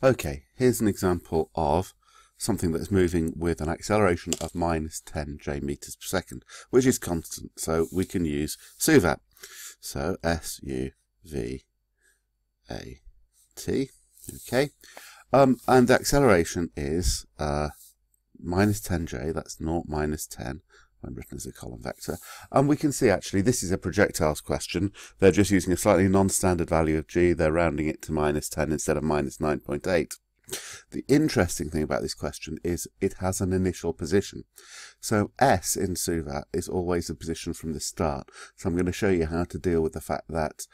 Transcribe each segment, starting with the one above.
Okay, here's an example of something that's moving with an acceleration of minus 10 j meters per second, which is constant, so we can use SUVAT. So SUVAT, okay, and the acceleration is minus 10j, that's 0 minus 10, when written as a column vector. And we can see actually this is a projectiles question. They're just using a slightly non-standard value of g, they're rounding it to minus 10 instead of minus 9.8. The interesting thing about this question is it has an initial position. So S in SUVAT is always the position from the start. So I'm going to show you how to deal with the fact that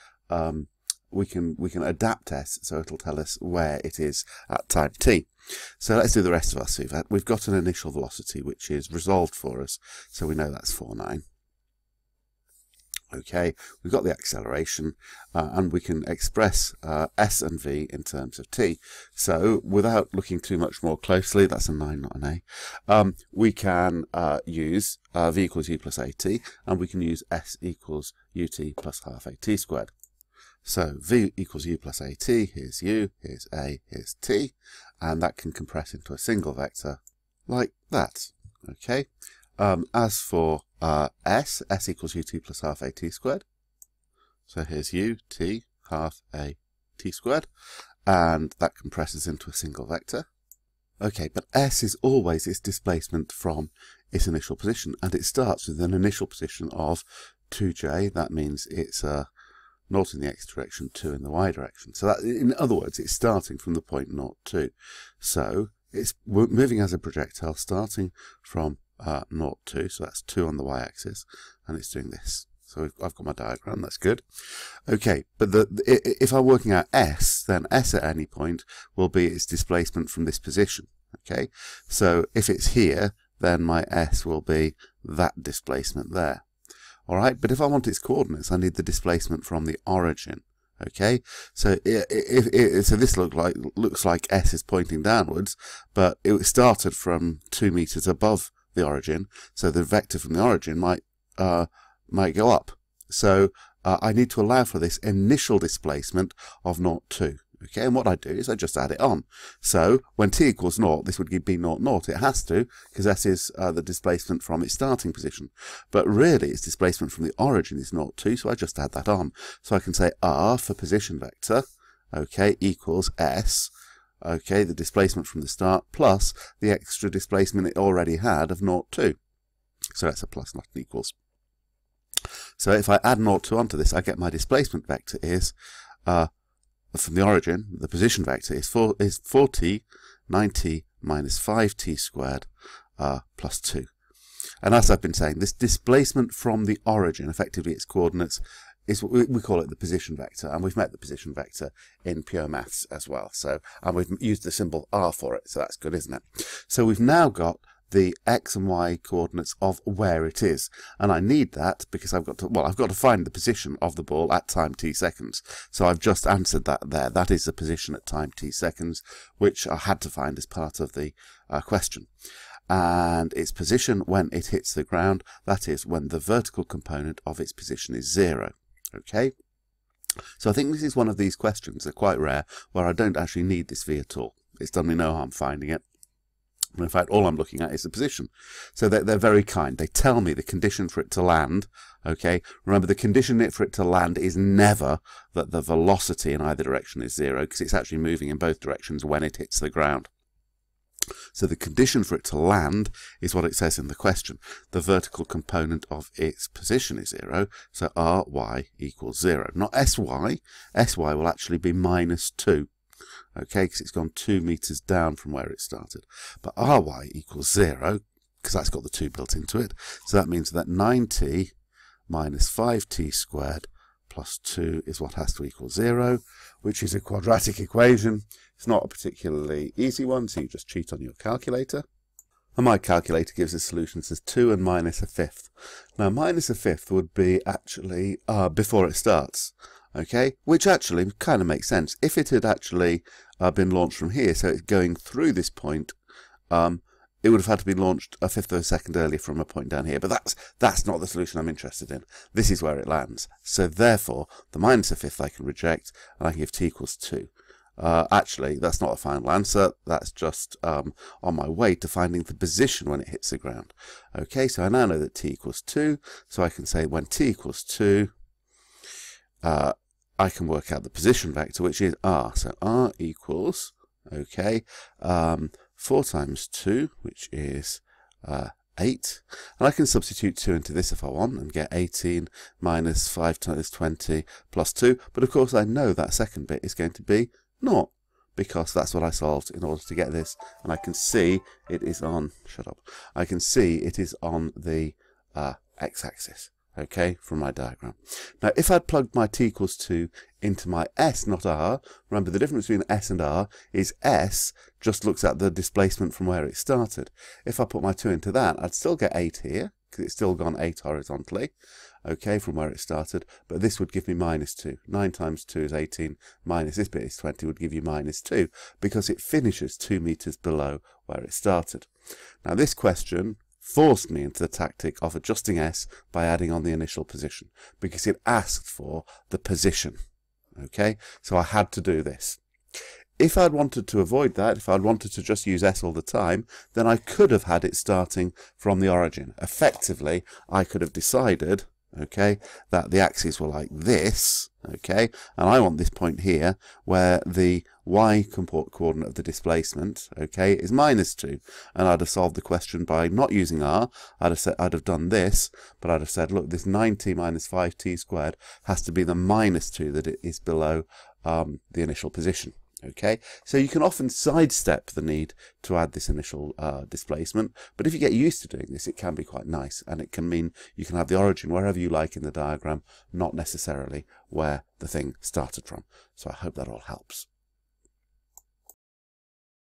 we can adapt S so it'll tell us where it is at time t. So let's do the rest of our SUVAT. We've got an initial velocity which is resolved for us, so we know that's 4,9. Okay, we've got the acceleration, and we can express S and V in terms of t. So without looking too much more closely, that's a 9, not an A, we can use V equals U plus AT, and we can use S equals UT plus half AT squared. So V equals U plus AT, here's U, here's A, here's T, and that can compress into a single vector like that. Okay. As for S equals UT plus half AT squared. So here's U, T, half AT squared, and that compresses into a single vector. Okay, but S is always its displacement from its initial position, and it starts with an initial position of 2j. That means it's 0 in the x direction, 2 in the y direction. So that, in other words, it's starting from the point 0, 2. So it's moving as a projectile starting from 0, 2, so that's 2 on the y-axis, and it's doing this. So I've got my diagram, that's good. Okay, but if I'm working out S, then S at any point will be its displacement from this position. Okay, so if it's here, then my S will be that displacement there. All right, but if I want its coordinates, I need the displacement from the origin. Okay, so so this looks like S is pointing downwards, but it started from 2 meters above the origin, so the vector from the origin might go up. So I need to allow for this initial displacement of 0, 2. Okay, and what I do is I just add it on. So when t equals 0, this would be 0, 0. It has to, because S is the displacement from its starting position. But really, its displacement from the origin is 0, 2, so I just add that on. So I can say R for position vector, okay, equals S, okay, the displacement from the start, plus the extra displacement it already had of 0, 2. So that's a plus, not an equals. So if I add 0, 2 onto this, I get my displacement vector is, from the origin, the position vector is 4t, 9t minus 5t squared plus 2. And as I've been saying, this displacement from the origin, effectively its coordinates, is we call it the position vector, and we've met the position vector in pure maths as well. So, and we've used the symbol r for it, so that's good, isn't it? So we've now got the x and y coordinates of where it is, and I need that because I've got to find the position of the ball at time t seconds. So I've just answered that there. That is the position at time t seconds, which I had to find as part of the question. And its position when it hits the ground, that is when the vertical component of its position is 0. Okay, so I think this is one of these questions, they're quite rare, where I don't actually need this v at all. It's done me no harm finding it. In fact, all I'm looking at is the position. So they're very kind. They tell me the condition for it to land. Okay, remember the condition for it to land is never that the velocity in either direction is 0, because it's actually moving in both directions when it hits the ground. So the condition for it to land is what it says in the question. The vertical component of its position is 0, so Ry equals 0. Not Sy. Sy will actually be minus 2. Okay, because it's gone 2 meters down from where it started. But Ry equals 0, because that's got the 2 built into it. So that means that 9t minus 5t squared plus 2 is what has to equal 0, which is a quadratic equation. It's not a particularly easy one, so you just cheat on your calculator. And my calculator gives us solutions as 2 and minus a fifth. Now, minus a fifth would be actually before it starts. Okay, which actually kind of makes sense. If it had actually been launched from here, so it's going through this point, it would have had to be launched a fifth of a second earlier from a point down here. But that's not the solution I'm interested in. This is where it lands. So therefore, the minus a fifth I can reject, and I can give t equals 2. actually, that's not a final answer. That's just on my way to finding the position when it hits the ground. Okay, so I now know that t equals 2. So I can say when t equals 2, I can work out the position vector, which is r. So r equals, okay, 4 times 2, which is 8. And I can substitute 2 into this if I want and get 18 minus 5 times 20 plus 2. But of course I know that second bit is going to be 0, because that's what I solved in order to get this. And I can see it is on, I can see it is on the x-axis. Okay, from my diagram. Now, if I'd plugged my t equals 2 into my s, not r, remember the difference between s and r is s just looks at the displacement from where it started. If I put my 2 into that, I'd still get 8 here, because it's still gone 8 horizontally, okay, from where it started, but this would give me minus 2. 9 times 2 is 18, minus this bit is 20, would give you minus 2, because it finishes 2 meters below where it started. Now, this question forced me into the tactic of adjusting s by adding on the initial position, because it asked for the position. Okay, so I had to do this. If I'd wanted to avoid that, if I'd wanted to just use s all the time, then I could have had it starting from the origin. Effectively, I could have decided, okay, that the axes were like this, okay, and I want this point here where the y coordinate of the displacement, okay, is minus 2, and I'd have solved the question by not using r. I'd have done this, but I'd have said, look, this 9t minus 5t squared has to be the minus 2 that it is below the initial position. Okay, so you can often sidestep the need to add this initial displacement, but if you get used to doing this, it can be quite nice, and it can mean you can have the origin wherever you like in the diagram, not necessarily where the thing started from. So I hope that all helps.